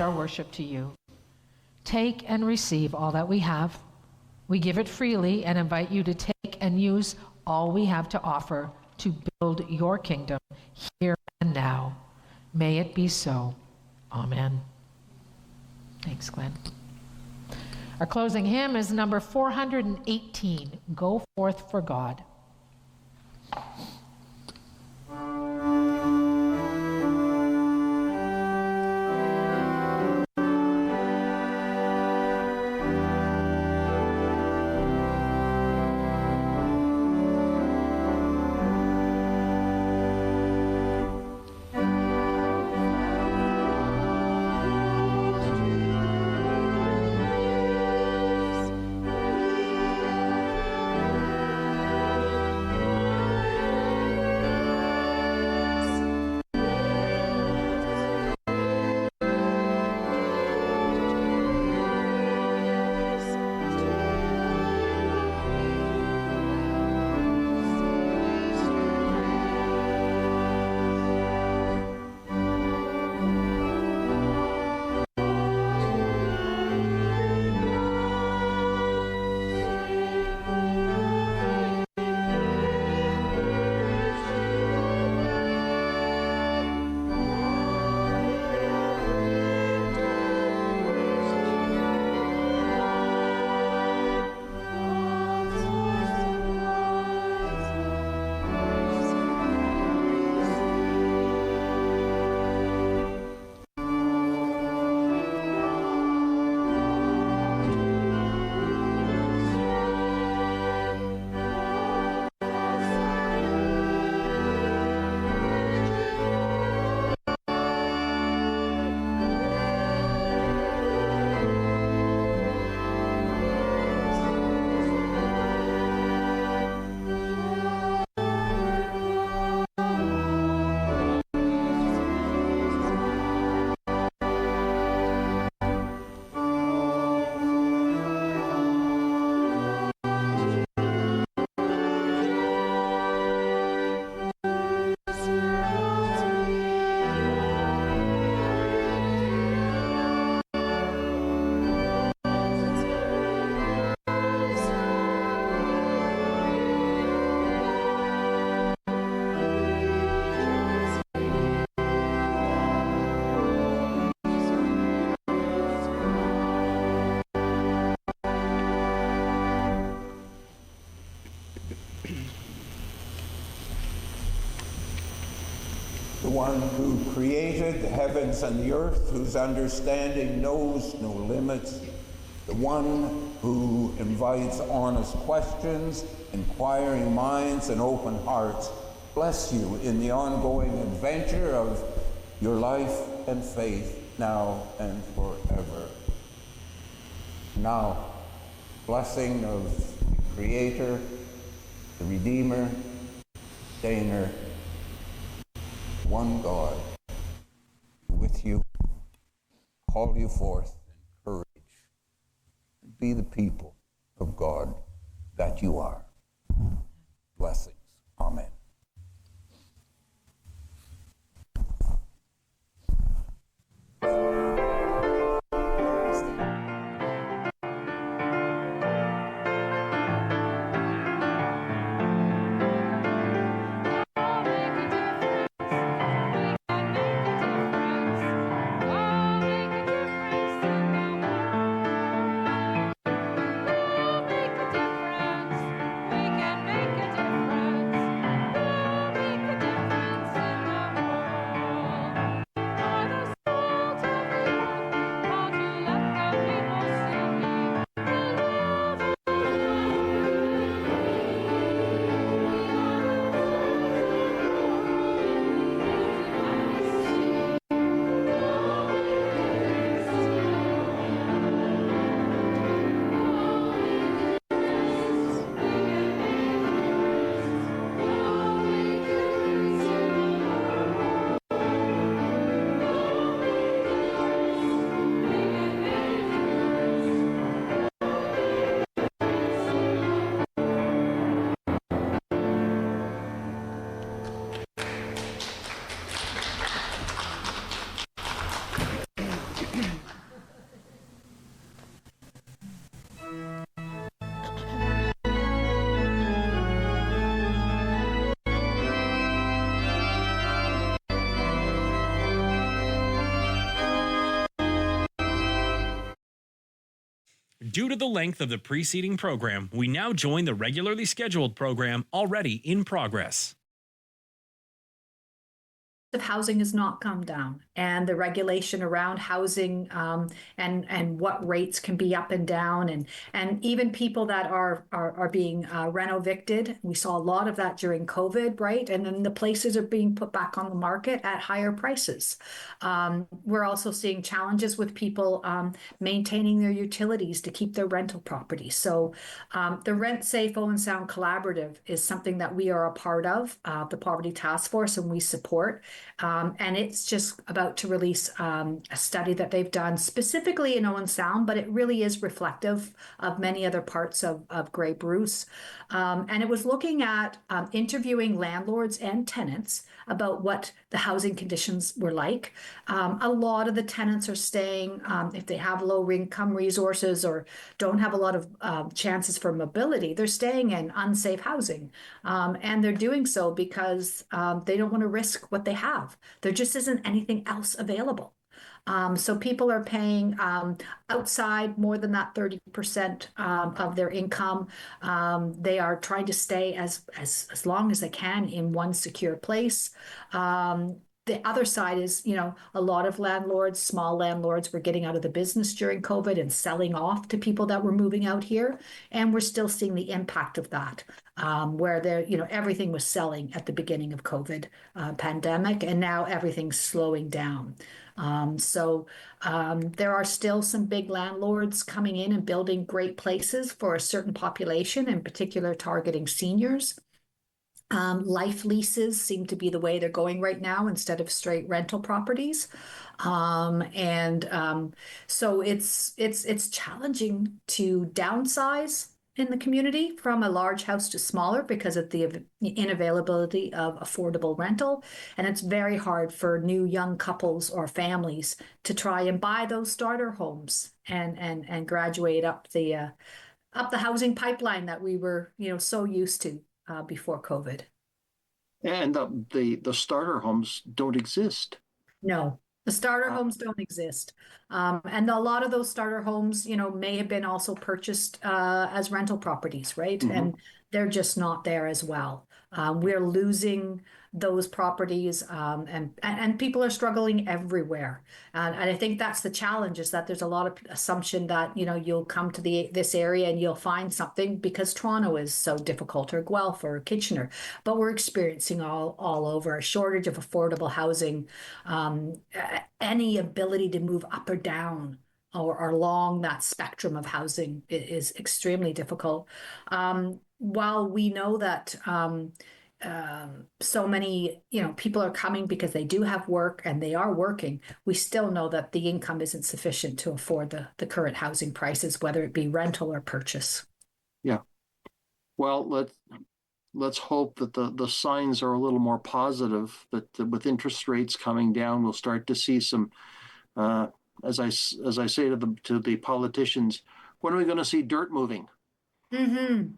our worship to you. Take and receive all that we have. We give it freely and invite you to take and use all we have to offer to build your kingdom here and now. May it be so. Amen. Thanks, Glenn. Our closing hymn is number 418, Go Forth for God. The one who created the heavens and the earth, whose understanding knows no limits, the one who invites honest questions, inquiring minds, and open hearts, bless you in the ongoing adventure of your life and faith now and forever. Now, blessing of the Creator, the Redeemer, Sustainer, one God, with you, call you forth in courage, and be the people of God that you are. Blessings. Amen. Make a difference. Due to the length of the preceding program, we now join the regularly scheduled program already in progress. Of housing has not come down, and the regulation around housing and what rates can be up and down, and even people that are being reno evicted. We saw a lot of that during COVID, right? And then the places are being put back on the market at higher prices. We're also seeing challenges with people maintaining their utilities to keep their rental properties. So the Rent Safe Owen Sound Collaborative is something that we are a part of, the Poverty Task Force, and we support. And it's just about to release a study that they've done specifically in Owen Sound, but it really is reflective of many other parts of Grey Bruce. And it was looking at interviewing landlords and tenants about what the housing conditions were like. A lot of the tenants are staying, if they have low income resources or don't have a lot of chances for mobility, they're staying in unsafe housing. And they're doing so because they don't want to risk what they have. There just isn't anything else available. So people are paying outside more than that 30% of their income. They are trying to stay as long as they can in one secure place. The other side is, a lot of landlords, small landlords, were getting out of the business during COVID and selling off to people that were moving out here. And we're still seeing the impact of that, where everything was selling at the beginning of COVID pandemic, and now everything's slowing down. So there are still some big landlords coming in and building great places for a certain population, in particular targeting seniors. Life leases seem to be the way they're going right now instead of straight rental properties. So it's challenging to downsize in the community from a large house to smaller because of the inavailability of affordable rental. And it's very hard for new young couples or families to try and buy those starter homes and graduate up the housing pipeline that we were, so used to before COVID. And the starter homes don't exist. No, the starter homes don't exist. And a lot of those starter homes, may have been also purchased as rental properties, right? Mm-hmm. And they're just not there as well. We're losing those properties, and people are struggling everywhere. And I think that's the challenge, is that there's a lot of assumption that, you'll come to this area and you'll find something because Toronto is so difficult, or Guelph or Kitchener. But we're experiencing all over a shortage of affordable housing, any ability to move up or down or along that spectrum of housing is extremely difficult. While we know that so many, people are coming because they do have work and they are working, we still know that the income isn't sufficient to afford the current housing prices, whether it be rental or purchase. Yeah. Well, let's hope that the signs are a little more positive, that with interest rates coming down, we'll start to see some, as I say to the politicians, when are we going to see dirt moving? Mm-hmm.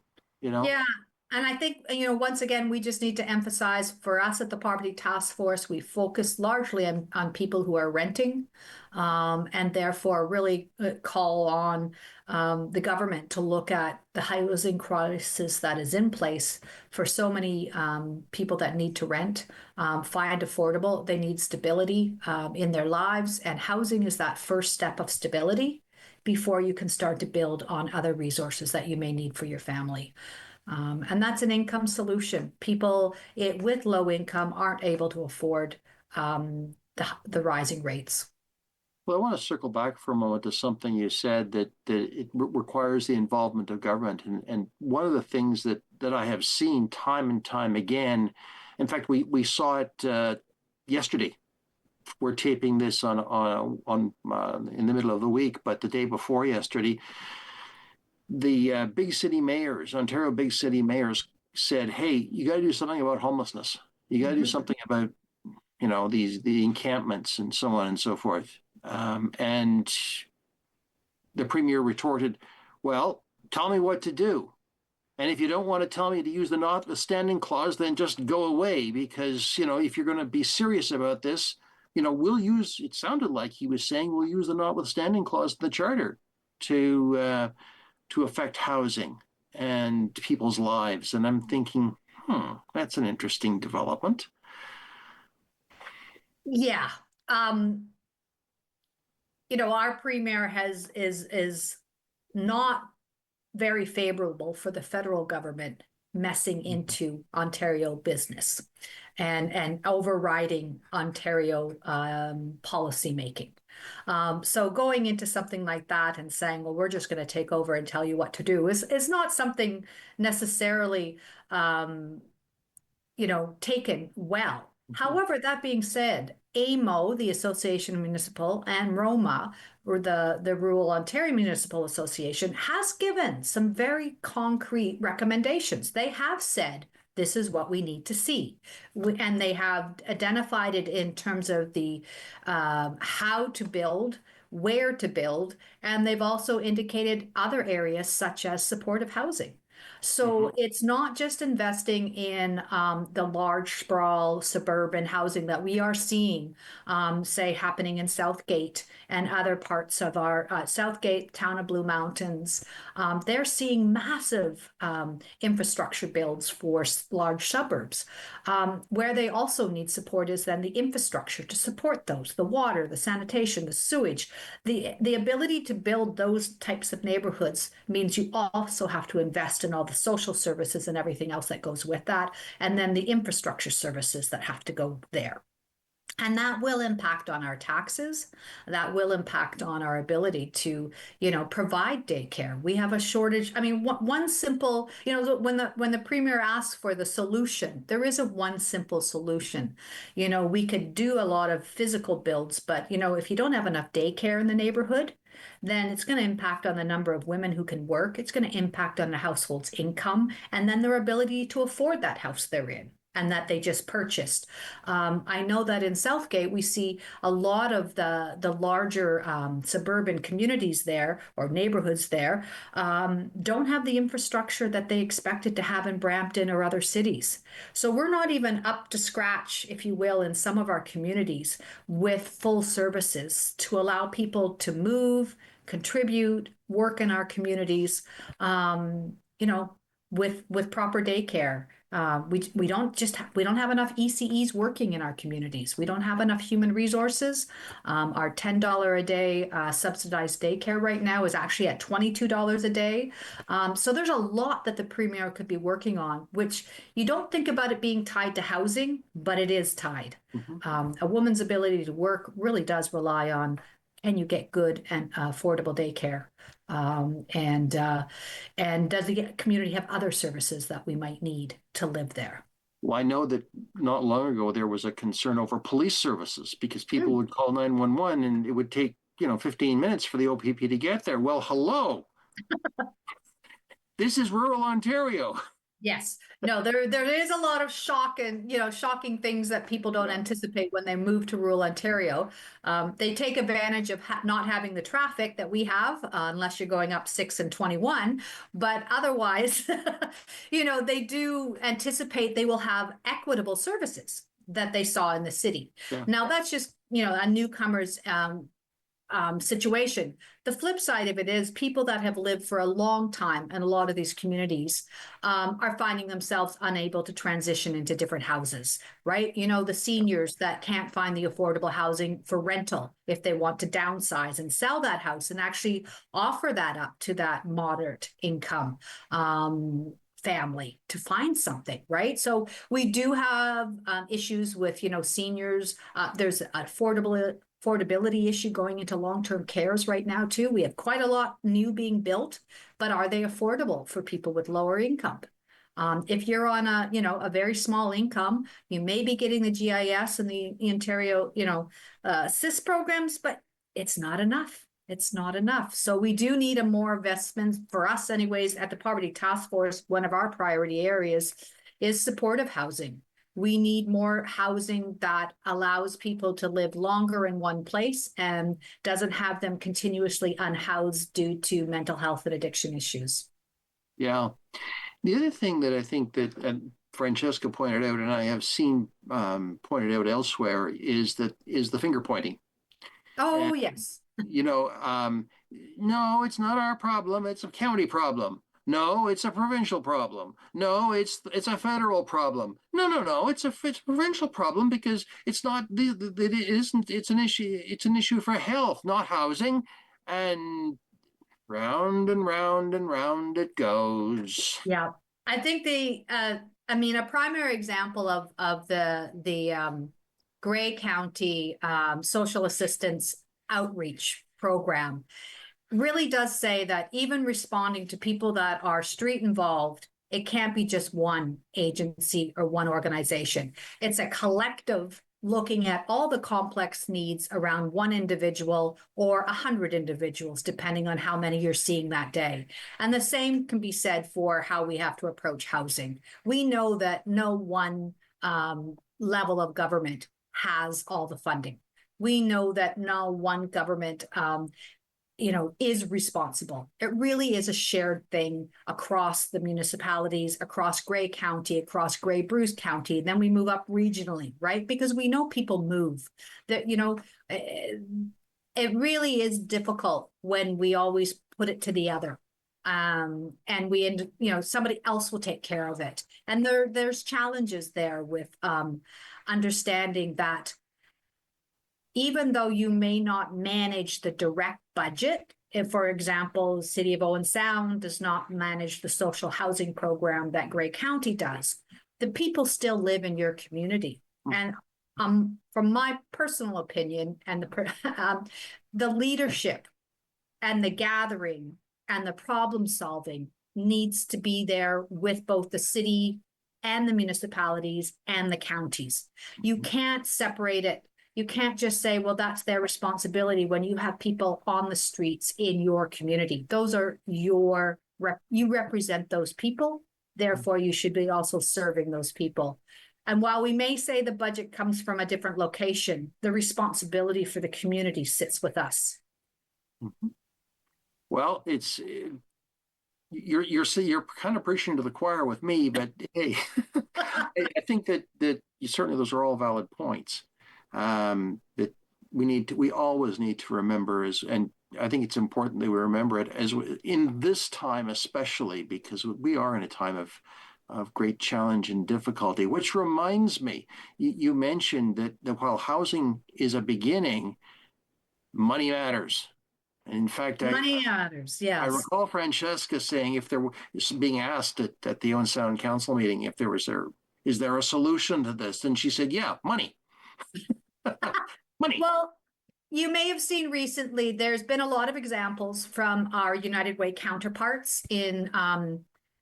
Yeah. And I think, once again, we just need to emphasize, for us at the Poverty Task Force, we focus largely on people who are renting, and therefore really call on the government to look at the housing crisis that is in place for so many people that need to rent, find affordable. They need stability in their lives, and housing is that first step of stability before you can start to build on other resources that you may need for your family. And that's an income solution. People with low income aren't able to afford the rising rates. Well, I want to circle back for a moment to something you said, that it requires the involvement of government. And one of the things that I have seen time and time again, in fact, we saw it yesterday. We're taping this on in the middle of the week, but the day before yesterday, the big city mayors, Ontario big city mayors, said, "Hey, you got to do something about homelessness. You got to do something about, the encampments and so on and so forth." And the premier retorted, "Well, tell me what to do. And if you don't want to tell me to use the notwithstanding clause, then just go away, because, if you're going to be serious about this, we'll use," it sounded like he was saying, "we'll use the notwithstanding clause in the charter." to affect housing and people's lives. And I'm thinking, that's an interesting development. Yeah. Um, our premier is not very favorable for the federal government messing into Ontario business and overriding Ontario policy making. So going into something like that and saying, well, we're just going to take over and tell you what to do is not something necessarily taken well. However, that being said, AMO, the Association of Municipal, and ROMA, or the Rural Ontario Municipal Association, has given some very concrete recommendations. They have said this is what we need to see, and they have identified it in terms of the how to build, where to build, and they've also indicated other areas such as supportive housing. So it's not just investing in the large sprawl suburban housing that we are seeing, say, happening in Southgate and other parts of our Southgate, town of Blue Mountains. They're seeing massive infrastructure builds for large suburbs. Where they also need support is then the infrastructure to support those, the water, the sanitation, the sewage. The ability to build those types of neighborhoods means you also have to invest in all the social services and everything else that goes with that, and then the infrastructure services that have to go there. And that will impact on our taxes. That will impact on our ability to, provide daycare. We have a shortage. I mean, one simple, when the premier asks for the solution, there is a one simple solution. We could do a lot of physical builds, but if you don't have enough daycare in the neighborhood, then it's going to impact on the number of women who can work. It's going to impact on the household's income and then their ability to afford that house they're in and that they just purchased. I know that in Southgate, we see a lot of the larger suburban communities there or neighborhoods there don't have the infrastructure that they expected to have in Brampton or other cities. So we're not even up to scratch, if you will, in some of our communities with full services to allow people to move, contribute, work in our communities, with proper daycare. We don't have enough ECEs working in our communities. We don't have enough human resources. Our $10 a day subsidized daycare right now is actually at $22 a day. So there's a lot that the premier could be working on, which you don't think about it being tied to housing, but it is tied. A woman's ability to work really does rely on, can you get good and affordable daycare? And does the community have other services that we might need to live there? Well, I know that not long ago there was a concern over police services because people would call 911 and it would take 15 minutes for the OPP to get there. Well, hello. This is rural Ontario. Yes. No, there is a lot of shocking things that people don't anticipate when they move to rural Ontario. They take advantage of not having the traffic that we have, unless you're going up 6 and 21. But otherwise, they do anticipate they will have equitable services that they saw in the city. Yeah. Now, that's just, a newcomer's situation. The flip side of it is people that have lived for a long time in a lot of these communities are finding themselves unable to transition into different houses, right? The seniors that can't find the affordable housing for rental if they want to downsize and sell that house and actually offer that up to that moderate income family to find something, right? So we do have issues with, seniors. There's affordability issue going into long-term cares right now too. We have quite a lot new being built, but are they affordable for people with lower income? If you're on a very small income, you may be getting the GIS and the Ontario, SIS programs, but it's not enough. It's not enough. So we do need a more investment for us anyways at the Poverty Task Force. One of our priority areas is supportive housing. We need more housing that allows people to live longer in one place and doesn't have them continuously unhoused due to mental health and addiction issues. Yeah. The other thing that I think that Francesca pointed out, and I have seen pointed out elsewhere, is the finger pointing. Oh, yes. No, it's not our problem. It's a county problem. No, it's a provincial problem. No, it's a federal problem. No. It's a provincial problem because it's not it isn't. It's an issue. It's an issue for health, not housing, and round and round and round it goes. Yeah, I think a primary example of the Gray County social assistance outreach program really does say that even responding to people that are street involved, it can't be just one agency or one organization. It's a collective looking at all the complex needs around one individual or 100 individuals, depending on how many you're seeing that day. And the same can be said for how we have to approach housing. We know that no one level of government has all the funding. We know that no one government is responsible. It really is a shared thing across the municipalities, across Grey County, across Grey Bruce County. And then we move up regionally, right? Because we know people move. That it really is difficult when we always put it to the other. And somebody else will take care of it. And there's challenges there with understanding that even though you may not manage the direct budget, if, for example, the City of Owen Sound does not manage the social housing program that Grey County does, the people still live in your community. And from my personal opinion, and the leadership and the gathering and the problem solving needs to be there with both the city and the municipalities and the counties. You can't separate it. You can't just say, well, that's their responsibility when you have people on the streets in your community. Those are you represent those people. Therefore, you should be also serving those people. And while we may say the budget comes from a different location, the responsibility for the community sits with us. Well, you're kind of preaching to the choir with me, but hey, I think that certainly those are all valid points. That we always need to remember and I think it's important that we remember it in this time, especially because we are in a time of great challenge and difficulty, which reminds me, you mentioned that while housing is a beginning, money matters. In fact, money matters, yes. I recall Francesca saying if there was being asked at the Owen Sound Council meeting if is there a solution to this? And she said, yeah, money. Money. Well, you may have seen recently, there's been a lot of examples from our United Way counterparts in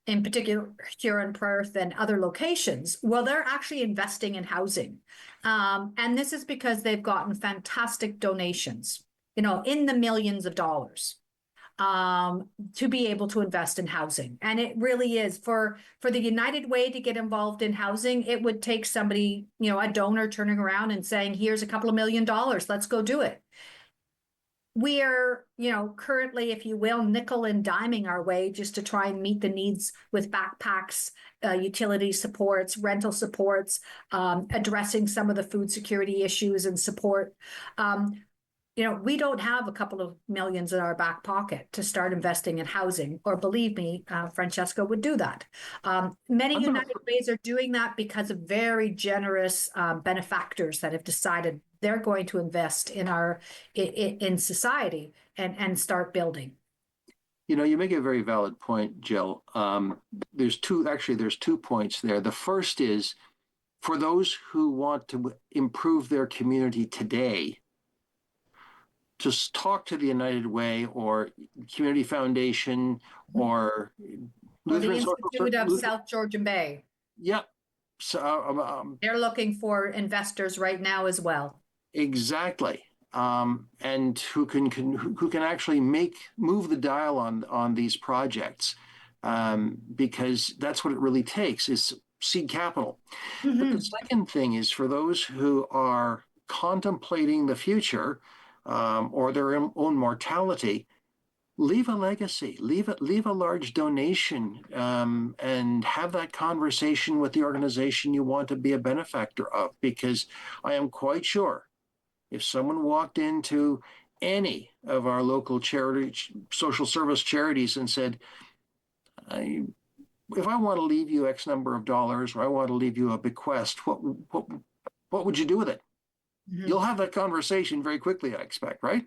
particular Huron, Perth, and other locations. Well, they're actually investing in housing. And this is because they've gotten fantastic donations, in the millions of dollars. To be able to invest in housing. And it really is for the United Way to get involved in housing, it would take somebody, a donor turning around and saying, here's a couple of $1 million, let's go do it. We are, currently, if you will, nickel and diming our way just to try and meet the needs with backpacks, utility supports, rental supports, addressing some of the food security issues and support. We don't have a couple of millions in our back pocket to start investing in housing, or believe me, Francesca would do that. Many United Ways are doing that because of very generous benefactors that have decided they're going to invest in society and start building. You make a very valid point, Jill. There's two points there. The first is for those who want to improve their community today, just talk to the United Way or Community Foundation or the Institute of South Georgian Bay. Yep. So they're looking for investors right now as well. Exactly. And who can actually move the dial on these projects, because that's what it really takes is seed capital. Mm-hmm. But the second thing is for those who are contemplating the future, or their own mortality, leave a legacy, leave a large donation, and have that conversation with the organization you want to be a benefactor of. Because I am quite sure if someone walked into any of our local social service charities and said, if I want to leave you X number of dollars, or I want to leave you a bequest, what would you do with it? Mhm. You'll have that conversation very quickly, I expect, right?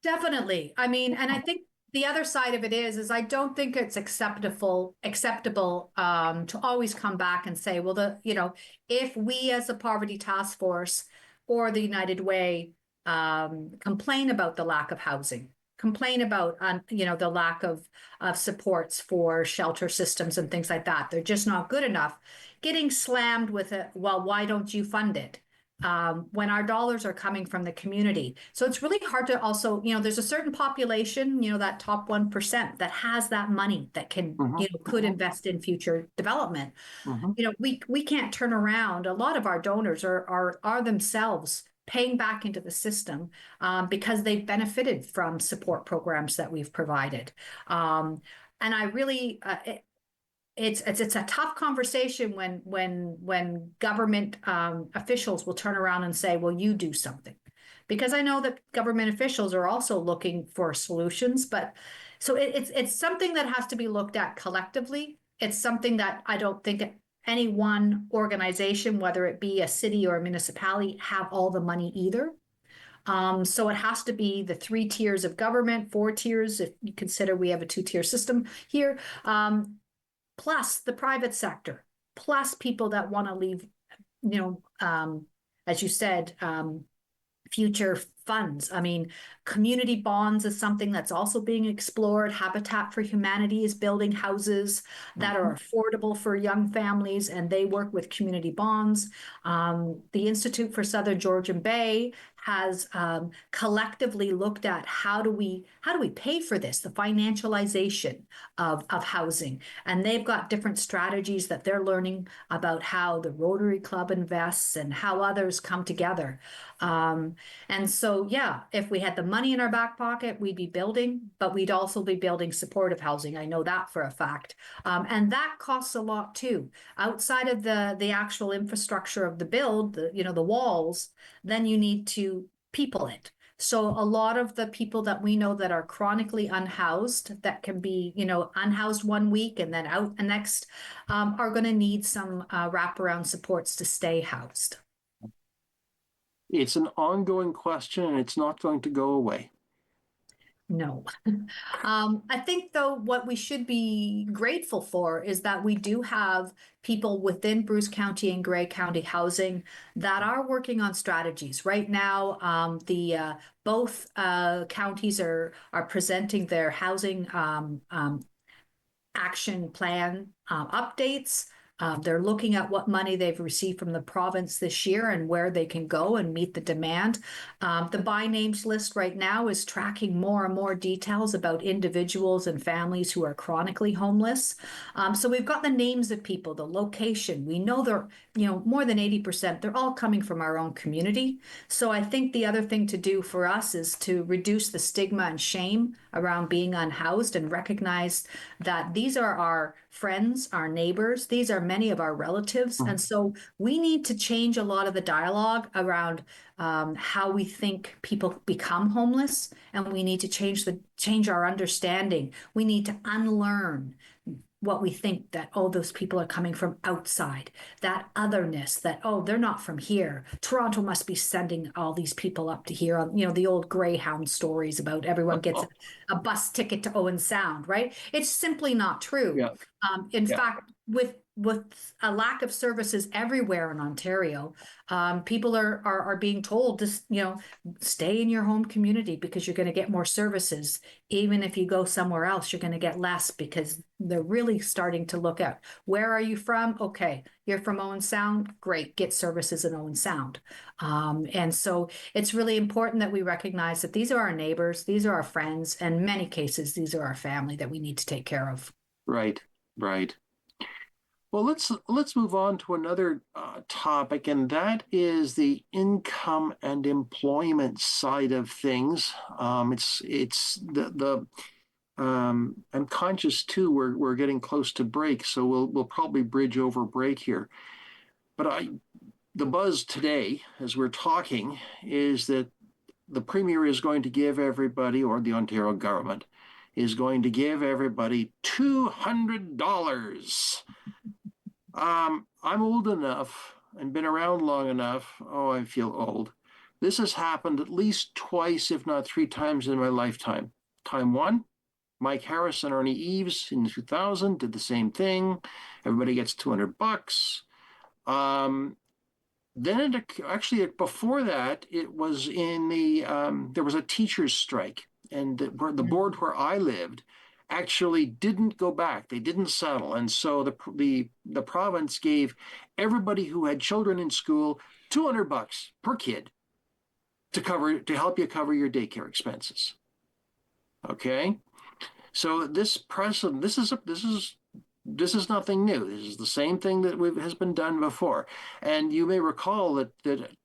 Definitely. I mean, and I think the other side of it is I don't think it's acceptable to always come back and say, well, if we as a poverty task force or the United Way complain about the lack of housing, complain about the lack of supports for shelter systems and things like that, they're just not good enough. Getting slammed with it, well, why don't you fund it? When our dollars are coming from the community. So it's really hard to also, there's a certain population, that top 1% that has that money that can, could invest in future development. We can't turn around. A lot of our donors are themselves paying back into the system because they've benefited from support programs that we've provided. And I really, it's a tough conversation when government officials will turn around and say, well, you do something, because I know that government officials are also looking for solutions. But so it's something that has to be looked at collectively. It's something that I don't think any one organization, whether it be a city or a municipality, have all the money either. So it has to be the 3 tiers of government, 4 tiers, if you consider we have a 2-tier system here, plus the private sector, plus people that want to leave, as you said, future funds. I mean, community bonds is something that's also being explored. Habitat for Humanity is building houses that are affordable for young families, and they work with community bonds. The Institute for Southern Georgian Bay has collectively looked at how do we pay for this, the financialization of housing. And they've got different strategies that they're learning about how the Rotary Club invests and how others come together. And so, yeah, if we had the money in our back pocket, we'd be building, but we'd also be building supportive housing. I know that for a fact. And that costs a lot too. Outside of the actual infrastructure of the build, the walls, then you need to people it. So a lot of the people that we know that are chronically unhoused, that can be, unhoused 1 week and then out the next, are going to need some wraparound supports to stay housed. It's an ongoing question, and it's not going to go away. No. I think, though, what we should be grateful for is that we do have people within Bruce County and Grey County Housing that are working on strategies. Right now, both counties are presenting their housing action plan updates. They're looking at what money they've received from the province this year and where they can go and meet the demand. The by names list right now is tracking more and more details about individuals and families who are chronically homeless. So we've got the names of people, the location. We know they're, more than 80%, they're all coming from our own community. So I think the other thing to do for us is to reduce the stigma and shame around being unhoused and recognize that these are our friends, our neighbors, these are many of our relatives. And so we need to change a lot of the dialogue around how we think people become homeless, and we need to change our understanding. We need to unlearn what we think that, oh, those people are coming from outside, that otherness, that, oh, they're not from here. Toronto must be sending all these people up to here. The old Greyhound stories about everyone gets a bus ticket to Owen Sound, right? It's simply not true. Yeah. In fact, with a lack of services everywhere in Ontario, people are being told to, stay in your home community because you're going to get more services. Even if you go somewhere else, you're going to get less, because they're really starting to look at, where are you from? Okay, you're from Owen Sound. Great, get services in Owen Sound. And so it's really important that we recognize that these are our neighbors, these are our friends, and in many cases, these are our family that we need to take care of. Right. Well, let's move on to another topic, and that is the income and employment side of things. It's the I'm conscious too. We're getting close to break, so we'll probably bridge over break here. But the buzz today, as we're talking, is that the Premier is going to give everybody, or the Ontario government is going to give everybody $200. I'm old enough and been around long enough. Oh, I feel old. This has happened at least twice, if not 3 times in my lifetime. Time one, Mike Harris and Ernie Eves in 2000 did the same thing. Everybody gets $200. Then actually before that, it was in there was a teachers' strike, and the board where I lived actually didn't go back. They didn't settle, and so the province gave everybody who had children in school $200 per kid to help you cover your daycare expenses. Okay, so this precedent, this is nothing new. This is the same thing that has been done before. And you may recall that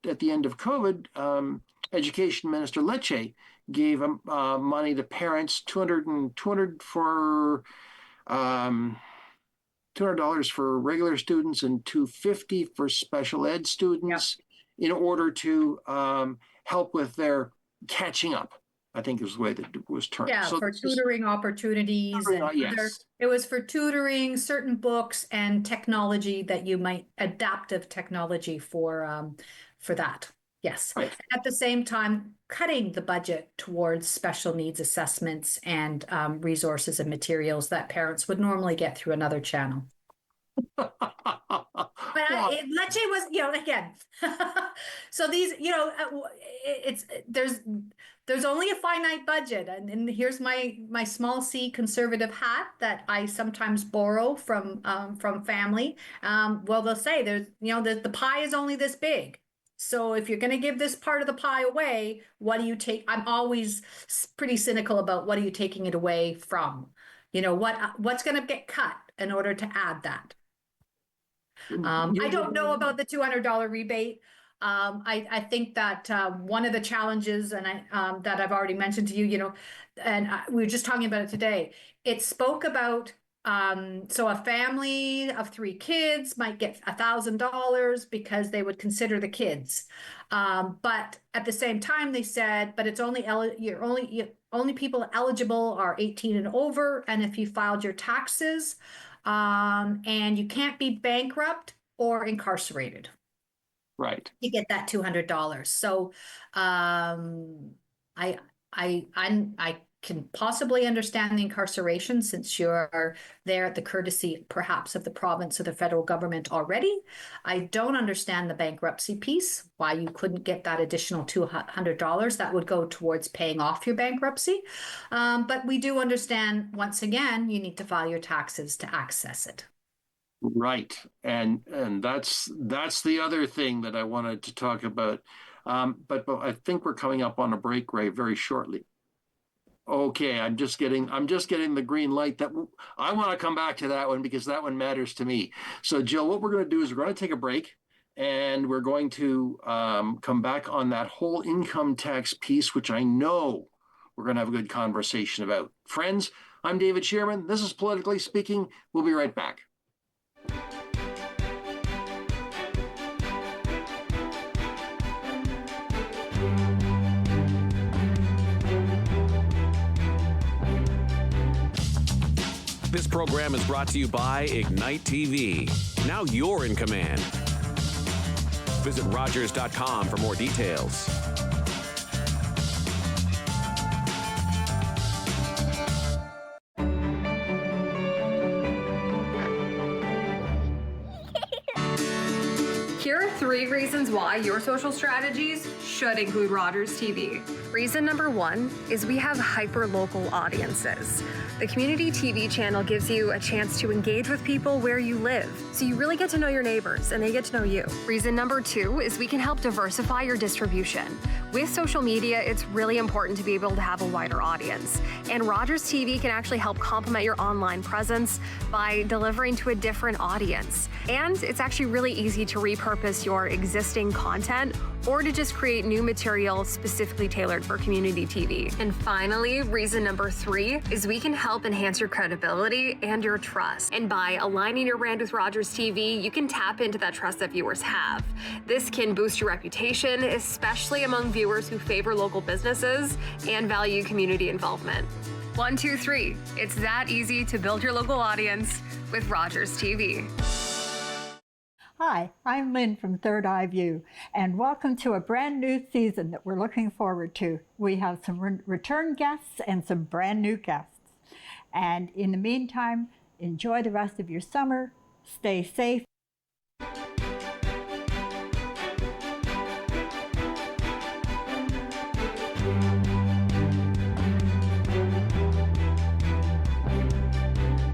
at the end of COVID, Education Minister Lecce gave money to parents, $200 for regular students and $250 for special ed students, in order to help with their catching up, I think is the way that it was termed. Yeah, so for tutoring opportunities. It was for tutoring, certain books, and technology that you might, adaptive technology for that. Yes. Right. At the same time, cutting the budget towards special needs assessments and resources and materials that parents would normally get through another channel. But Lecce was, again, so these, there's only a finite budget, and here's my small c conservative hat that I sometimes borrow from family. Well, they'll say the pie is only this big. So if you're going to give this part of the pie away, what do you take? I'm always pretty cynical about what are you taking it away from? What's going to get cut in order to add that? I don't know about the $200 rebate. I think that one of the challenges, and that I've already mentioned to you, we were just talking about it today. It spoke about so a family of 3 kids might get $1,000 because they would consider the kids, but at the same time they said, but it's only only people eligible are 18 and over, and if you filed your taxes. And you can't be bankrupt or incarcerated. Right. You get that $200. So, I can possibly understand the incarceration since you're there at the courtesy, perhaps, of the province or the federal government already. I don't understand the bankruptcy piece, why you couldn't get that additional $200. That would go towards paying off your bankruptcy. But we do understand, once again, you need to file your taxes to access it. Right. And that's the other thing that I wanted to talk about. But I think we're coming up on a break, Ray, very shortly. Okay, I'm just getting the green light that I want to come back to that one because that one matters to me. So, Jill, what we're going to do is we're going to take a break, and we're going to come back on that whole income tax piece, which I know we're going to have a good conversation about. Friends, I'm David Shearman. This is Politically Speaking. We'll be right back. This program is brought to you by Ignite TV. Now you're in command. Visit Rogers.com for more details. Here are 3 reasons why your social strategies should include Rogers TV. Reason number 1 is we have hyper-local audiences. The community TV channel gives you a chance to engage with people where you live, so you really get to know your neighbors and they get to know you. Reason number 2 is we can help diversify your distribution. With social media, it's really important to be able to have a wider audience, and Rogers TV can actually help complement your online presence by delivering to a different audience. And it's actually really easy to repurpose your your existing content or to just create new material specifically tailored for community TV. And finally, reason number 3 is we can help enhance your credibility and your trust. And by aligning your brand with Rogers TV, you can tap into that trust that viewers have. This can boost your reputation, especially among viewers who favor local businesses and value community involvement. 1, 2, 3. It's that easy to build your local audience with Rogers TV. Hi, I'm Lynn from Third Eye View, and welcome to a brand new season that we're looking forward to. We have some return guests and some brand new guests. And in the meantime, enjoy the rest of your summer, stay safe.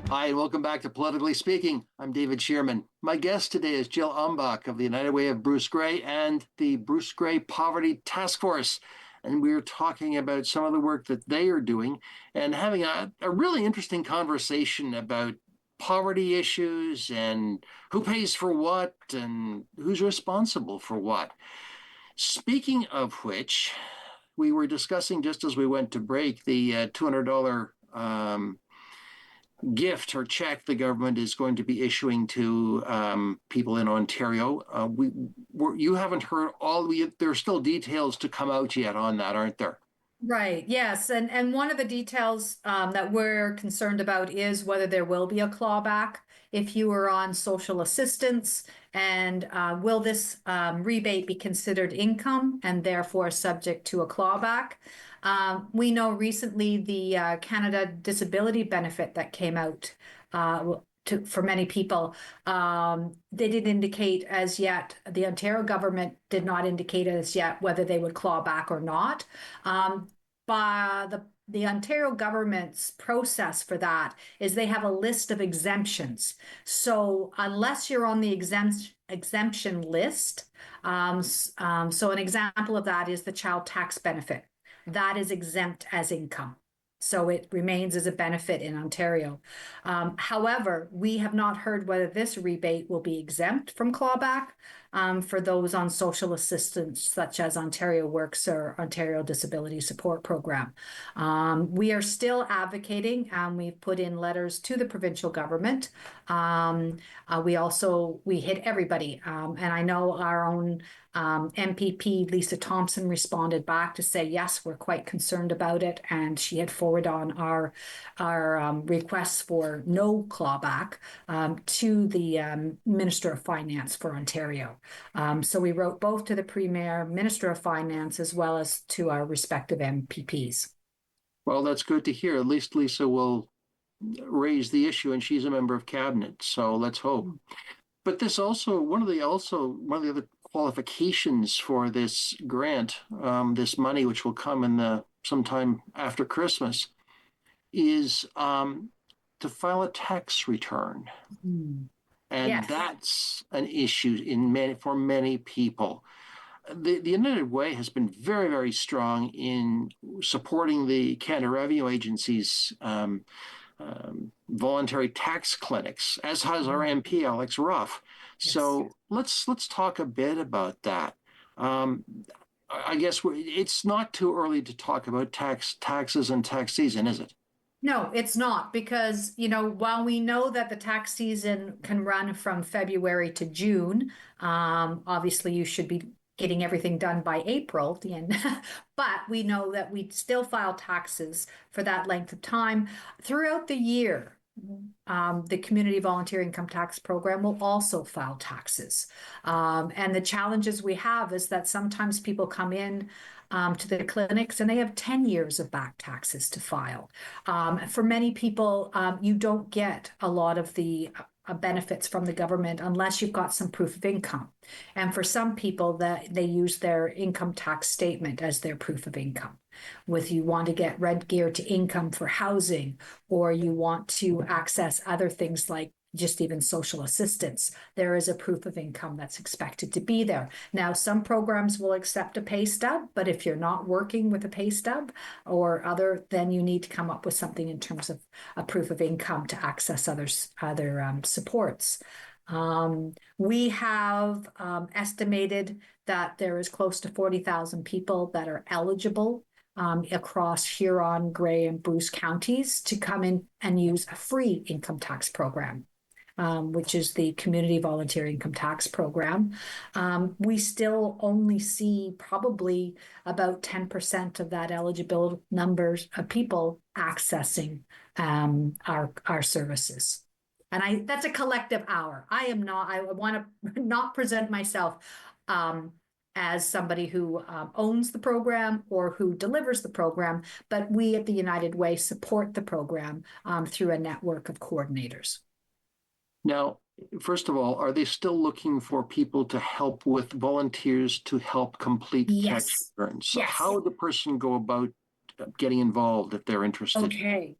Hi, and welcome back to Politically Speaking. I'm David Shearman. My guest today is Jill Umbach of the United Way of Bruce Gray and the Bruce Gray Poverty Task Force. And we're talking about some of the work that they are doing and having a really interesting conversation about poverty issues and who pays for what and who's responsible for what. Speaking of which, we were discussing just as we went to break the $200 gift or check the government is going to be issuing to people in Ontario. You haven't heard there are still details to come out yet on that, aren't there? Right, yes. And one of the details that we're concerned about is whether there will be a clawback if you are on social assistance, and will this rebate be considered income and therefore subject to a clawback? We know recently the Canada Disability Benefit that came out for many people, they didn't indicate as yet, the Ontario government did not indicate as yet whether they would claw back or not. But the Ontario government's process for that is they have a list of exemptions. So unless you're on the exemption list, so an example of that is the child tax benefit. That is exempt as income. So it remains as a benefit in Ontario. However, we have not heard whether this rebate will be exempt from clawback for those on social assistance, such as Ontario Works or Ontario Disability Support Program. We are still advocating, and we've put in letters to the provincial government. We hit everybody, and I know our own MPP Lisa Thompson responded back to say, yes, we're quite concerned about it. And she had forwarded on our requests for no clawback to the Minister of Finance for Ontario. So we wrote both to the Premier, Minister of Finance, as well as to our respective MPPs. Well, that's good to hear. At least Lisa will raise the issue, and she's a member of cabinet. So let's hope. But this also one of the other qualifications for this grant, this money which will come in sometime after Christmas, is to file a tax return, and Yes. that's an issue for many people. The United Way has been very, very strong in supporting the Canada Revenue Agency's voluntary tax clinics, as has our MP Alex Ruff. Yes. So let's talk a bit about that. I guess it's not too early to talk about taxes and tax season, is it? No, it's not, because, while we know that the tax season can run from February to June, obviously you should be getting everything done by April, the end. But we know that we still file taxes for that length of time throughout the year. The Community Volunteer Income Tax Program will also file taxes. And the challenges we have is that sometimes people come in to the clinics and they have 10 years of back taxes to file. For many people, you don't get a lot of the benefits from the government unless you've got some proof of income. And for some people, that they use their income tax statement as their proof of income. With you want to get rent geared to income for housing, or you want to access other things like just even social assistance, there is a proof of income that's expected to be there. Now, some programs will accept a pay stub, but if you're not working with a pay stub or other, then you need to come up with something in terms of a proof of income to access other supports. We have estimated that there is close to 40,000 people that are eligible across Huron, Grey, and Bruce counties to come in and use a free income tax program. Which is the Community Volunteer Income Tax Program. We still only see probably about 10% of that eligible numbers of people accessing our services. And that's a collective hour. I want to not present myself as somebody who owns the program or who delivers the program, but we at the United Way support the program through a network of coordinators. Now, first of all, are they still looking for people to help with volunteers to help complete tax returns? So Yes. how would the person go about getting involved if they're interested? Okay.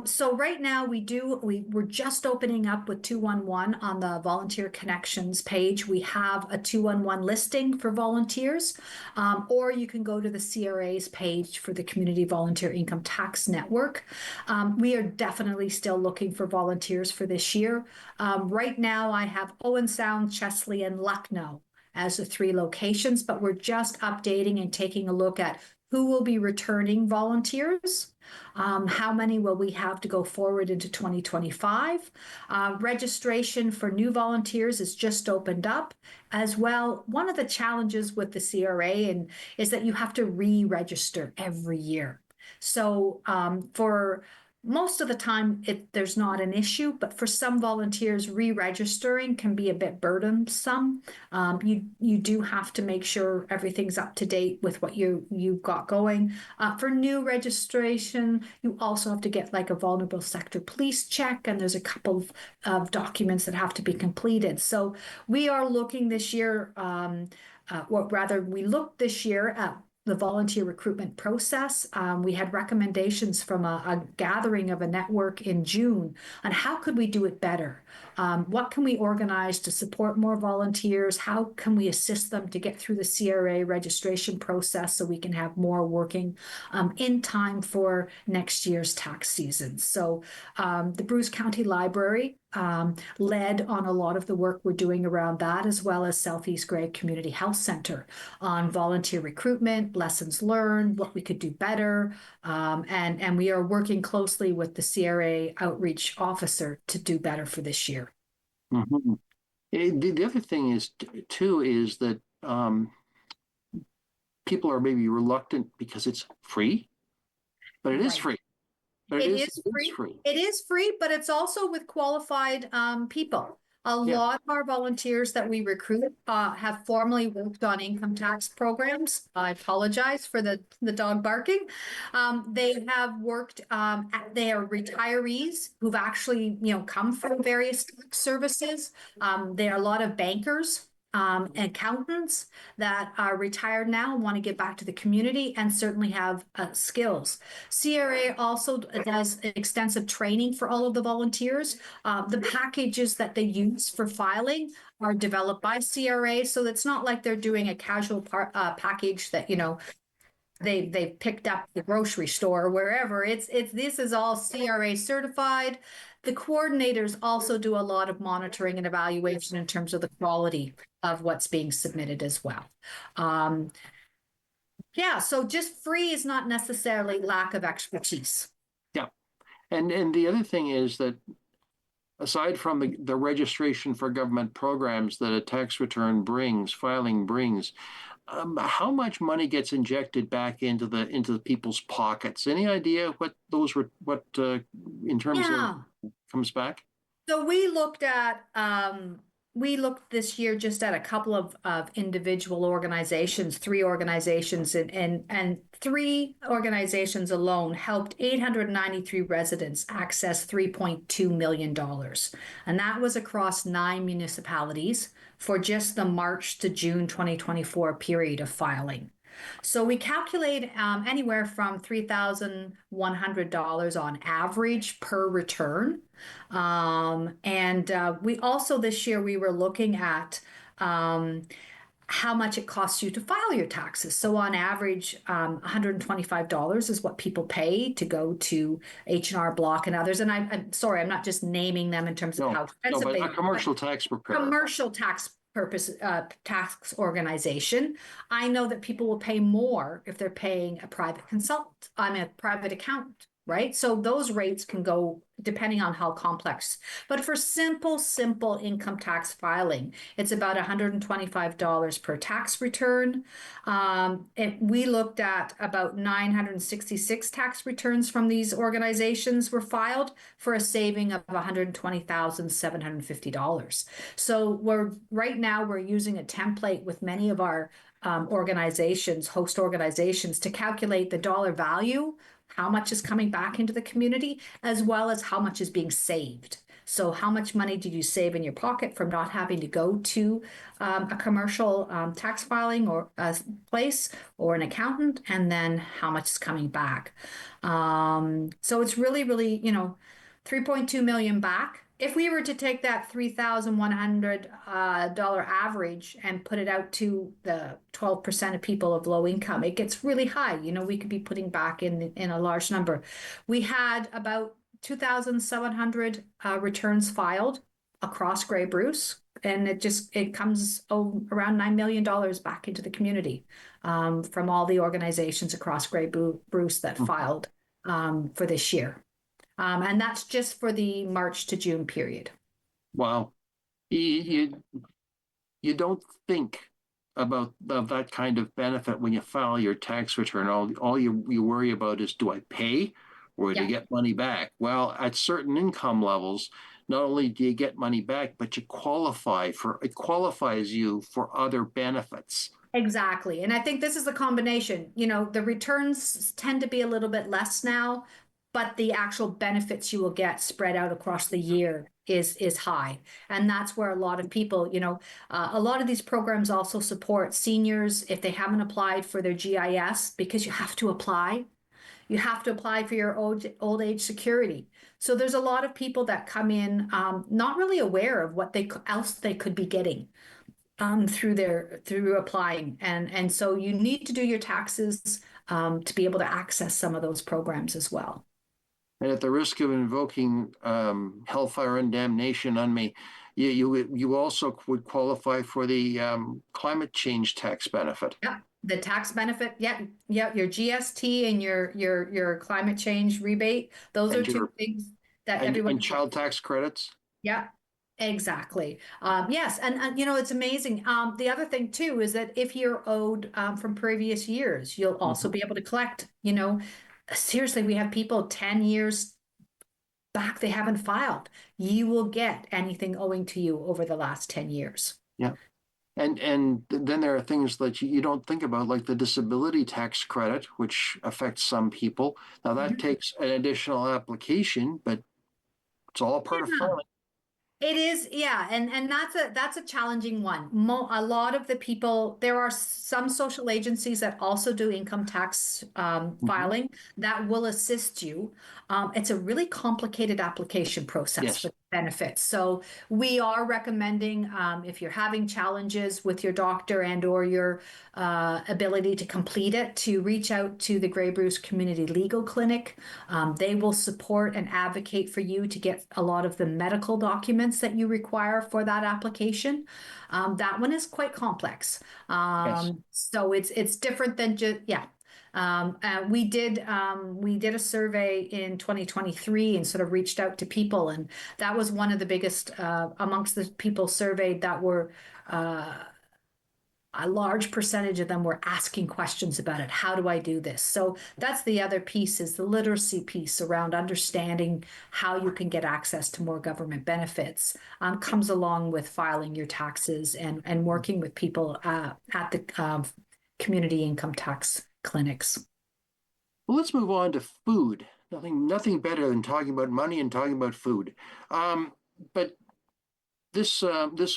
So right now we're just opening up with 211 on the Volunteer Connections page. We have a 211 listing for volunteers, or you can go to the CRA's page for the Community Volunteer Income Tax Network. We are definitely still looking for volunteers for this year. Right now I have Owen Sound, Chesley, and Lucknow as the 3 locations, but we're just updating and taking a look at who will be returning volunteers. How many will we have to go forward into 2025? Registration for new volunteers is just opened up as well. One of the challenges with the CRA is that you have to re-register every year. So for most of the time, there's not an issue, but for some volunteers, re-registering can be a bit burdensome. You do have to make sure everything's up to date with what you've got going. For new registration, you also have to get like a vulnerable sector police check, and there's a couple of documents that have to be completed. So we are looking this year, we looked this year at the volunteer recruitment process. We had recommendations from a gathering of a network in June on how could we do it better? What can we organize to support more volunteers? How can we assist them to get through the CRA registration process so we can have more working in time for next year's tax season? So the Bruce County Library led on a lot of the work we're doing around that, as well as Southeast Grey Community Health Center on volunteer recruitment, lessons learned, what we could do better. And we are working closely with the CRA outreach officer to do better for this year. Mm-hmm. The other thing is, too, is that people are maybe reluctant because it's free, but it is free. It is free. It is free, but it's also with qualified people. A lot of our volunteers that we recruit have formerly worked on income tax programs. I apologize for the dog barking. They have worked, they are retirees who've actually, come from various tax services. There are a lot of bankers, accountants that are retired now and want to get back to the community and certainly have skills. CRA also does extensive training for all of the volunteers. The packages that they use for filing are developed by CRA, so it's not like they're doing a casual package that they picked up the grocery store or wherever. This is all CRA certified. The coordinators also do a lot of monitoring and evaluation in terms of the quality of what's being submitted as well. So just free is not necessarily lack of expertise. Yeah. And the other thing is that aside from the registration for government programs that a tax return filing brings, how much money gets injected back into the people's pockets? Any idea what in terms of comes back? So we looked this year just at a couple of individual organizations, 3 organizations, and 3 organizations alone helped 893 residents access $3.2 million. And that was across 9 municipalities for just the March to June 2024 period of filing. So we calculate anywhere from $3,100 on average per return. We also this year we were looking at how much it costs you to file your taxes. So on average, $125 is what people pay to go to H&R Block and others. And I'm sorry, I'm not just naming them in terms of how expensive but they a are. commercial tax preparer. Commercial tax tax organization. I know that people will pay more if they're paying a private consultant. I'm a private accountant, right? So those rates can go depending on how complex. But for simple income tax filing, it's about $125 per tax return. And we looked at about 966 tax returns from these organizations were filed for a saving of $120,750. So right now we're using a template with many of our organizations, host organizations, to calculate the dollar value, how much is coming back into the community, as well as how much is being saved. So how much money did you save in your pocket from not having to go to a commercial tax filing or a place or an accountant, and then how much is coming back. So it's really, 3.2 million back. If we were to take that $3,100 average and put it out to the 12% of people of low income, it gets really high. We could be putting back in a large number. We had about 2,700 returns filed across Grey Bruce, and it comes around $9 million back into the community from all the organizations across Grey Bruce that filed for this year. And that's just for the March to June period. Wow. You don't think about that kind of benefit when you file your tax return. All you worry about is, do I pay or do you get money back? Well, at certain income levels, not only do you get money back, but it qualifies you for other benefits. Exactly. And I think this is a combination. The returns tend to be a little bit less now, but the actual benefits you will get spread out across the year is high. And that's where a lot of people, a lot of these programs also support seniors if they haven't applied for their GIS, because you have to apply. You have to apply for your old age security. So there's a lot of people that come in not really aware of what else they could be getting through applying. And so you need to do your taxes to be able to access some of those programs as well. And at the risk of invoking hellfire and damnation on me, you also would qualify for the climate change tax benefit. Yeah, the tax benefit. Yeah, your GST and your climate change rebate. Those are two things that everyone. And child tax credits. Yeah. Exactly. Yes. And, it's amazing. The other thing too, is that if you're owed from previous years, you'll also be able to collect, seriously, we have people 10 years back, they haven't filed. You will get anything owing to you over the last 10 years. Yeah. And then there are things that you don't think about, like the disability tax credit, which affects some people. Now that takes an additional application, but it's all part of filing. It is, yeah, and that's a challenging one. A lot of the people, there are some social agencies that also do income tax filing that will assist you. It's a really complicated application process for benefits. So we are recommending, if you're having challenges with your doctor and or your ability to complete it, to reach out to the Grey Bruce Community Legal Clinic. They will support and advocate for you to get a lot of the medical documents that you require for that application. That one is quite complex. So it's different than just, we did a survey in 2023 and sort of reached out to people, and that was one of the biggest amongst the people surveyed that were a large percentage of them were asking questions about it. How do I do this? So that's the other piece, is the literacy piece around understanding how you can get access to more government benefits. Comes along with filing your taxes and working with people at the community income tax clinics. Well, let's move on to food. Nothing better than talking about money and talking about food. But this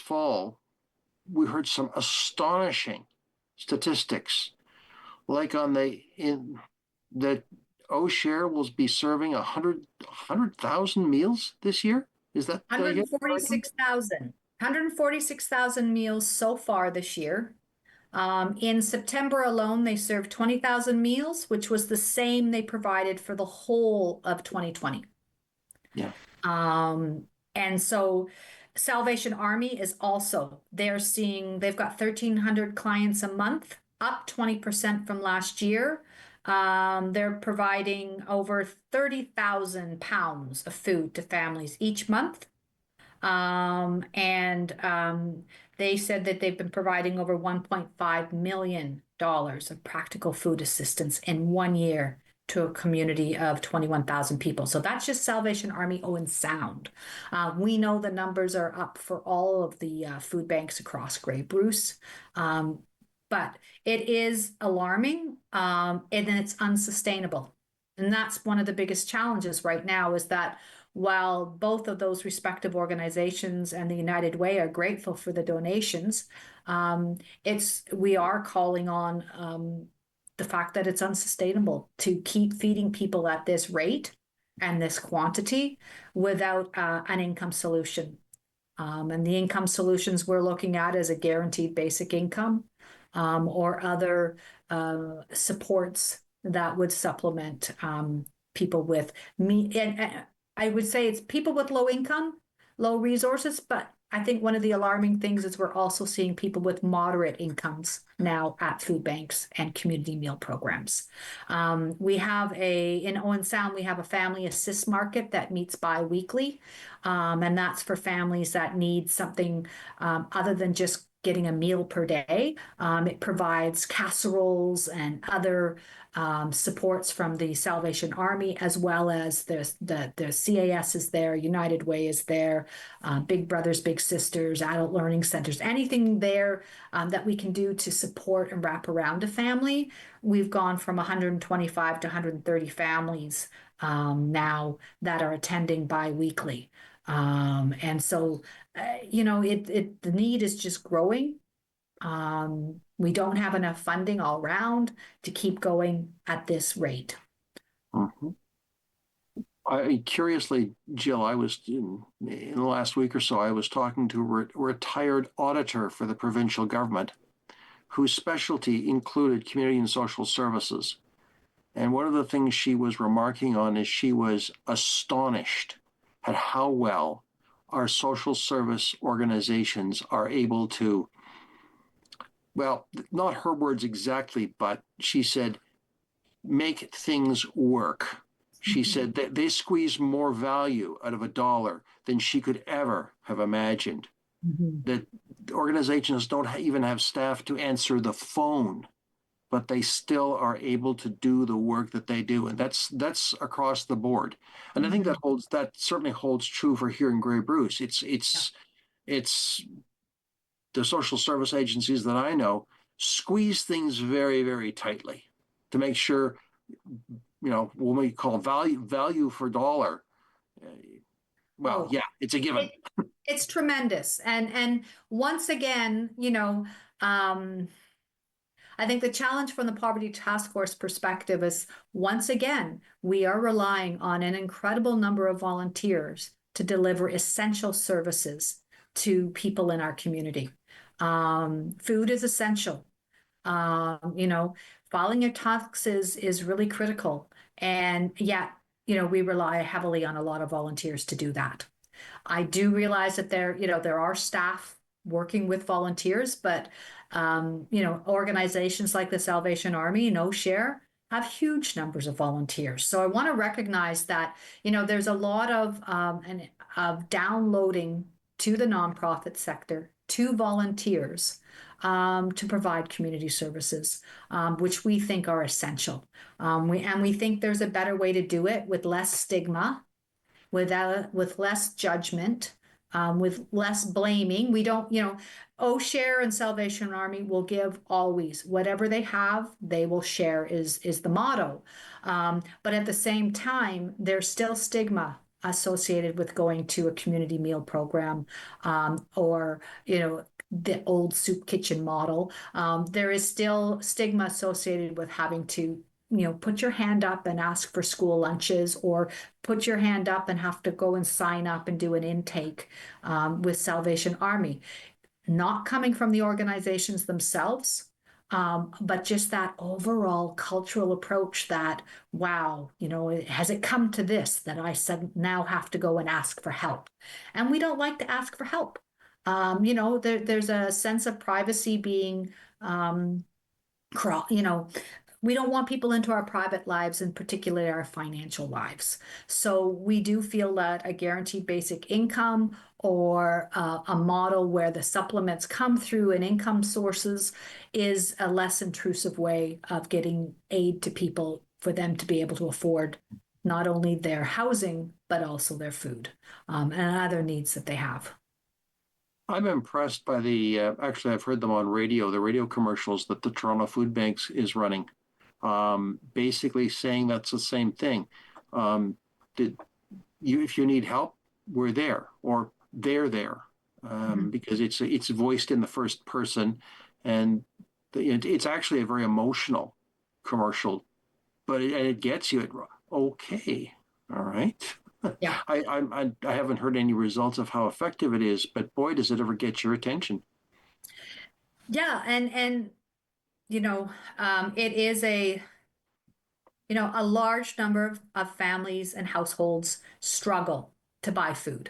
fall, we heard some astonishing statistics, like that O'Share will be serving 100,000 meals this year. Is that 146,000 meals so far this year. In September alone, they served 20,000 meals, which was the same they provided for the whole of 2020. Yeah. And so Salvation Army is also, they've got 1,300 clients a month, up 20% from last year. They're providing over 30,000 pounds of food to families each month. They said that they've been providing over $1.5 million of practical food assistance in 1 year to a community of 21,000 people. So that's just Salvation Army Owen Sound. We know the numbers are up for all of the food banks across Grey Bruce. But it is alarming, and it's unsustainable. And that's one of the biggest challenges right now, is that while both of those respective organizations and the United Way are grateful for the donations, we are calling on the fact that it's unsustainable to keep feeding people at this rate and this quantity without an income solution. And the income solutions we're looking at is a guaranteed basic income, or other supports that would supplement people with and I would say it's people with low income, low resources, but I think one of the alarming things is we're also seeing people with moderate incomes now at food banks and community meal programs. In Owen Sound, we have a family assist market that meets bi-weekly, and that's for families that need something other than just getting a meal per day. It provides casseroles and other supports from the Salvation Army, as well as the CAS is there, United Way is there, Big Brothers Big Sisters, Adult Learning Centers, anything there that we can do to support and wrap around a family. We've gone from 125 to 130 families now that are attending bi-weekly. And so, the need is just growing. We don't have enough funding all around to keep going at this rate. Mm-hmm. Curiously, Jill, I was in the last week or so, I was talking to a retired auditor for the provincial government whose specialty included community and social services. And one of the things she was remarking on is she was astonished at how well our social service organizations are able to, well, not her words exactly, but she said, make things work. She said that they squeeze more value out of a dollar than she could ever have imagined. That organizations don't even have staff to answer the phone, but they still are able to do the work that they do, and that's across the board. And I think that certainly holds true for here in Grey Bruce. It's the social service agencies that I know squeeze things very, very tightly to make sure, what we call value for dollar. It's a given. It's tremendous. And once again, I think the challenge from the Poverty Task Force perspective is, once again, we are relying on an incredible number of volunteers to deliver essential services to people in our community. Food is essential. Filing your taxes is really critical. And yet, we rely heavily on a lot of volunteers to do that. I do realize that there are staff working with volunteers, but organizations like the Salvation Army and OSHARE have huge numbers of volunteers. So I want to recognize that, there's a lot of downloading to the nonprofit sector, to volunteers, to provide community services, which we think are essential. We think there's a better way to do it with less stigma, with less judgment, with less blaming. We don't, OSHARE and Salvation Army will give always. Whatever they have, they will share is the motto. But at the same time, there's still stigma associated with going to a community meal program, or, the old soup kitchen model. There is still stigma associated with having to put your hand up and ask for school lunches, or put your hand up and have to go and sign up and do an intake with Salvation Army. Not coming from the organizations themselves, but just that overall cultural approach that, wow, has it come to this that I now have to go and ask for help? And we don't like to ask for help. There's a sense of privacy being, we don't want people into our private lives, and particularly our financial lives. So we do feel that a guaranteed basic income or a model where the supplements come through an income sources is a less intrusive way of getting aid to people for them to be able to afford not only their housing, but also their food and other needs that they have. I'm impressed by actually, I've heard them on radio, the radio commercials that the Toronto Food Banks is running, basically saying that's the same thing. If you need help, we're there, or they're there, because it's voiced in the first person, and it's actually a very emotional commercial, but it gets you. Okay, all right. Yeah. I haven't heard any results of how effective it is, but boy, does it ever get your attention. Yeah, and it is a large number of families and households struggle to buy food.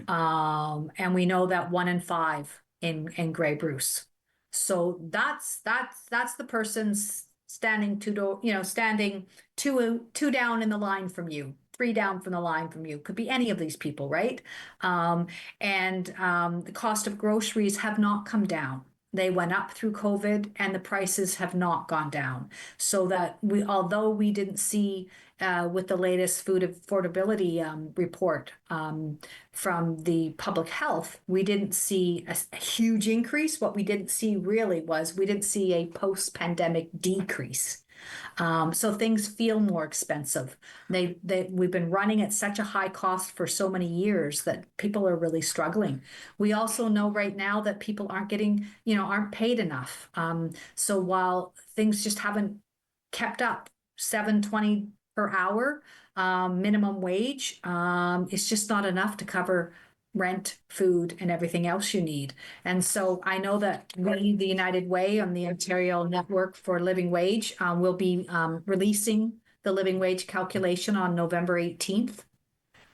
And we know that 1 in 5 in Grey Bruce. So that's the person standing standing two down in the line from you, 3 down from the line from you. Could be any of these people, right? The cost of groceries have not come down. They went up through COVID, and the prices have not gone down. So that although we didn't see with the latest food affordability report from the public health, we didn't see a huge increase. What we didn't see really was we didn't see a post-pandemic decrease. So things feel more expensive. We've been running at such a high cost for so many years that people are really struggling. We also know right now that people aren't paid enough. So while things just haven't kept up, $7.20 per hour minimum wage, it's just not enough to cover rent, food, and everything else you need. And so I know that we, the United Way on the Ontario Network for Living Wage, will be releasing the living wage calculation on November 18th.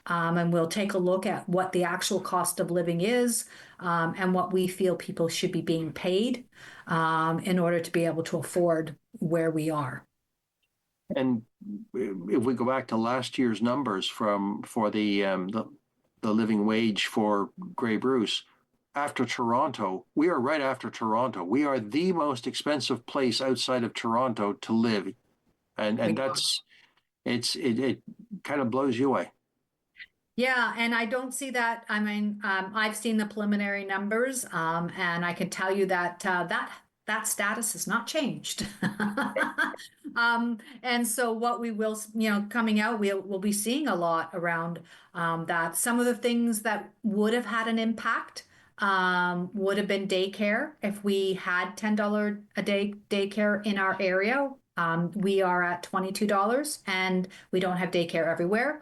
And we'll take a look at what the actual cost of living is and what we feel people should be being paid in order to be able to afford where we are. And if we go back to last year's numbers for the living wage for Grey Bruce, after Toronto, we are right after Toronto. We are the most expensive place outside of Toronto to live, and it kind of blows you away. Yeah, and I don't see that. I mean, I've seen the preliminary numbers, and I can tell you that that status has not changed. And so what we will, coming out, we'll be seeing a lot around that. Some of the things that would have had an impact would have been daycare. If we had $10 a day daycare in our area, we are at $22, and we don't have daycare everywhere.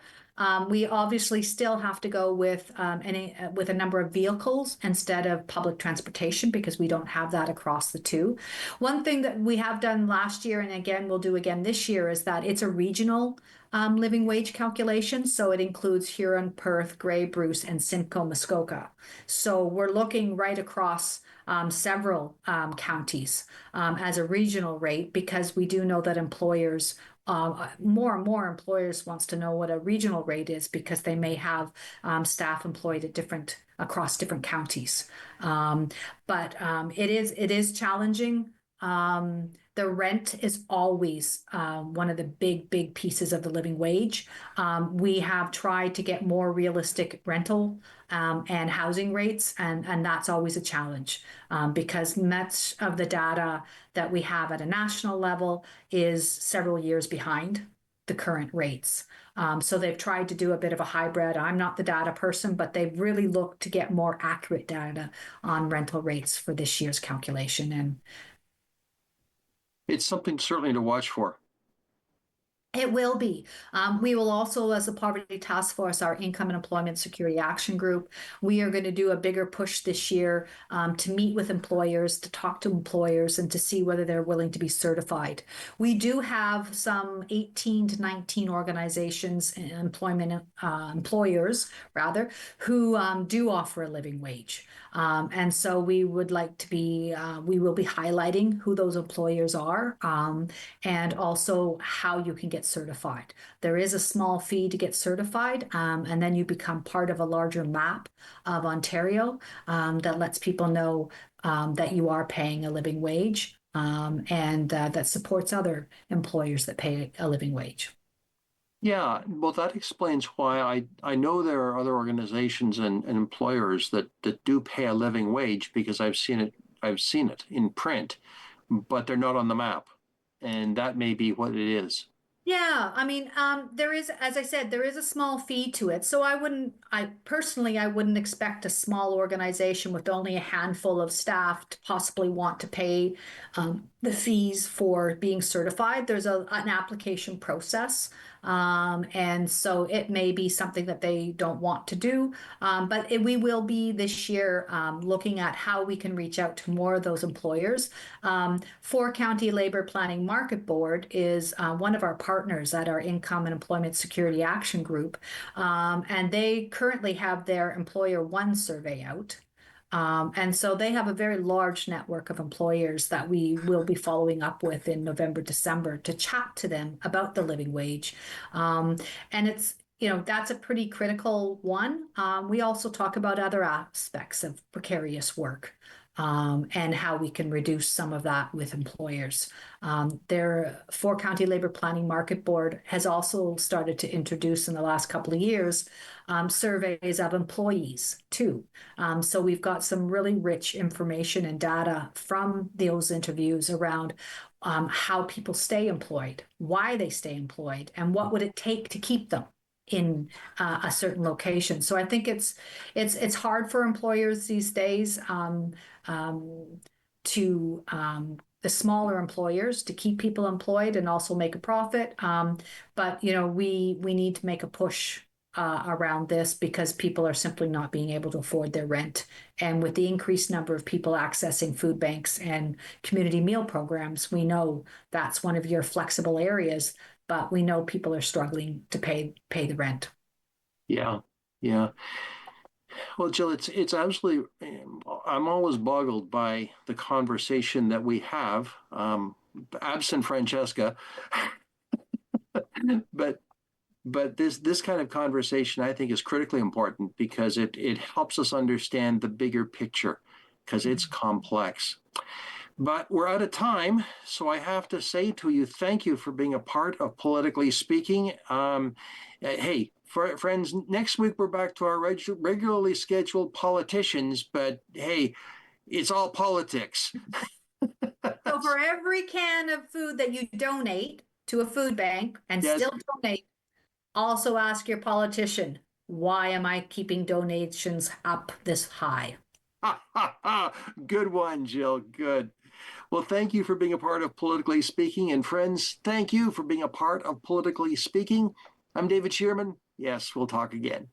We obviously still have to go with a number of vehicles instead of public transportation because we don't have that across the two. One thing that we have done last year, and again we'll do again this year, is that it's a regional living wage calculation. So it includes Huron, Perth, Grey Bruce, and Simcoe, Muskoka. So we're looking right across several counties as a regional rate because we do know that employers more and more employers wants to know what a regional rate is because they may have staff employed at across different counties. But it is challenging. The rent is always one of the big pieces of the living wage. We have tried to get more realistic rental and housing rates, and that's always a challenge because much of the data that we have at a national level is several years behind the current rates. So they've tried to do a bit of a hybrid. I'm not the data person, but they've really looked to get more accurate data on rental rates for this year's calculation. And it's something certainly to watch for. It will be. We will also, as a Poverty Task Force, our Income and Employment Security Action Group, we are going to do a bigger push this year to meet with employers, to talk to employers, and to see whether they're willing to be certified. We do have some 18 to 19 organizations, employers rather, who do offer a living wage. And so we would like to be, we will be highlighting who those employers are and also how you can get certified. There is a small fee to get certified, and then you become part of a larger map of Ontario that lets people know that you are paying a living wage and that supports other employers that pay a living wage. Yeah, well, that explains why I know there are other organizations and employers that do pay a living wage, because I've seen it in print, but they're not on the map. And that may be what it is. Yeah, I mean, there is, as I said, there is a small fee to it. So I wouldn't expect a small organization with only a handful of staff to possibly want to pay the fees for being certified. There's an application process. And so it may be something that they don't want to do. But we will be this year looking at how we can reach out to more of those employers. Four County Labor Planning Market Board is one of our partners at our Income and Employment Security Action Group. And they currently have their Employer One survey out. And so they have a very large network of employers that we will be following up with in November, December to chat to them about the living wage. And it's, that's a pretty critical one. We also talk about other aspects of precarious work. And how we can reduce some of that with employers. Their Four County Labor Planning Market Board has also started to introduce in the last couple of years surveys of employees too. So we've got some really rich information and data from those interviews around how people stay employed, why they stay employed, and what would it take to keep them in a certain location. So I think it's hard for employers these days to the smaller employers to keep people employed and also make a profit. But we need to make a push around this because people are simply not being able to afford their rent. And with the increased number of people accessing food banks and community meal programs, we know that's one of your flexible areas, but we know people are struggling to pay the rent. Yeah, yeah. Well, Jill, it's absolutely, I'm always boggled by the conversation that we have, absent Francesca, but this kind of conversation I think is critically important because it helps us understand the bigger picture because it's complex. But we're out of time, so I have to say to you, thank you for being a part of Politically Speaking. Hey, friends, next week we're back to our regularly scheduled politicians, but hey, it's all politics. So for every can of food that you donate to a food bank and still donate, also ask your politician, why am I keeping donations up this high? Good one, Jill. Good. Well, thank you for being a part of Politically Speaking. And friends, thank you for being a part of Politically Speaking. I'm David Shearman. Yes, we'll talk again.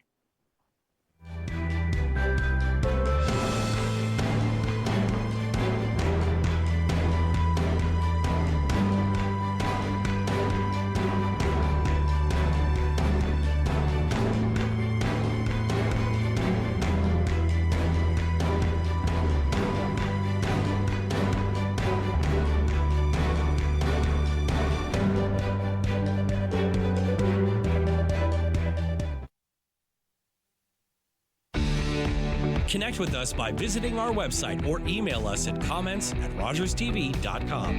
Connect with us by visiting our website or email us at comments@rogerstv.com.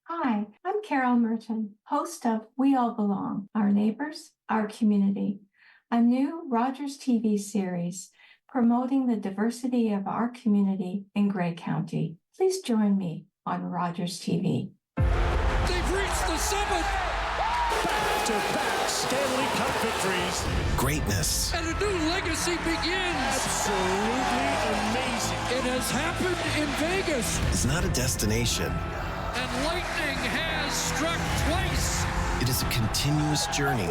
Hi, I'm Carol Merton, host of We All Belong, Our Neighbors, Our Community, a new Rogers TV series promoting the diversity of our community in Grey County. Please join me on Rogers TV. They've reached the summit! Back-to-back Stanley Cup victories. Greatness. And a new legacy begins. Absolutely amazing. It has happened in Vegas. It's not a destination. And lightning has struck twice. It is a continuous journey.